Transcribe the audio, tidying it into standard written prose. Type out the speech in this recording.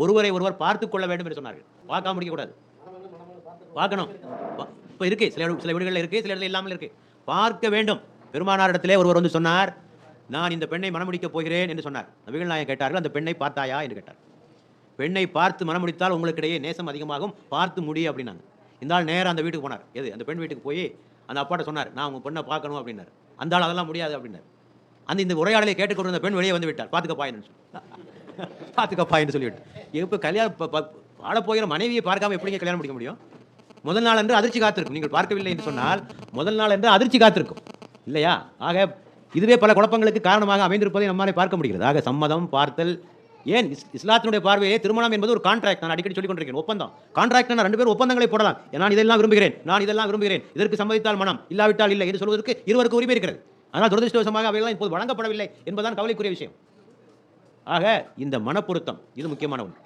ஒருவரை ஒருவர் பார்த்துக் கொள்ள வேண்டும் என்று சொன்னார்கள். பார்க்காம முடிக்கக்கூடாது, பார்க்கணும். இப்போ இருக்கு, சில வீடுகளில் இருக்கு, சில இடத்துல இல்லாமல் இருக்கு. பார்க்க வேண்டும். பெருமானார் இடத்திலே ஒருவர் வந்து சொன்னார், நான் இந்த பெண்ணை மணமுடிக்கப் போகிறேன் என்று சொன்னார். நபிகள் நாயகம் கேட்டார்கள், அந்த பெண்ணை பார்த்தாயா என்று கேட்டார். பெண்ணை பார்த்து மணமுடித்தால் உங்களுக்கு இடையே நேசம் அதிகமாகும், பார்த்து முடி அப்படின்னாங்க. இந்த ஆள் நேரம் அந்த வீட்டுக்கு போனார். எது அந்த பெண் வீட்டுக்கு போய் அந்த அப்பாட்ட சொன்னார், நான் உங்க பெண்ணை பார்க்கணும் அப்படின்னார். அந்த ஆள் அதெல்லாம் முடியாது அப்படின்னார். இந்த உரையாடலை கேட்டுக்கொண்டு பெண் வெளியே வந்து விட்டார். பார்த்துக்கப்பாயின்னு பார்த்துக்கப்பாயின்னு சொல்லிவிட்டு, எப்போ கல்யாணம் வாழ போகிற மனைவியை பார்க்காம எப்படிங்க கல்யாணம் முடிக்க முடியும்? முதல் நாள் என்று அதிர்ச்சி காத்திருக்கும். நீங்கள் பார்க்கவில்லை என்று சொன்னால் முதல் நாள் என்று அதிர்ச்சி காத்திருக்கும் இல்லையா? ஆக இதுவே பல குழப்பங்களுக்கு காரணமாக அமைந்திருப்பதை நம்மாலே பார்க்க முடிகிறது. ஆக சம்மதம், பார்த்தல், ஏன் இஸ்லாத்தினுடைய பார்வையே திருமணம் என்பது ஒரு கான்ட்ராக்ட். நான் அடிக்கடி சொல்லிக் கொண்டிருக்கேன், ஒப்பந்தம். கான்ட்ராக்ட் ரெண்டு பேரும் ஒப்பந்தங்களை போடலாம். நான் இதெல்லாம் விரும்புகிறேன், நான் இதெல்லாம் விரும்புகிறேன், இதற்கு சம்மதித்தால் மனம், இல்லாவிட்டால் இல்லை என்று சொல்வதற்கு இருவருக்கு உரிமை இருக்கிறது. ஆனால் துரதிருஷ்டவசமாக அவையெல்லாம் இப்போது வழங்கப்படவில்லை என்பதுதான் கவலைக்குரிய விஷயம். ஆக இந்த மனப்பொருத்தம் இது முக்கியமான ஒன்று.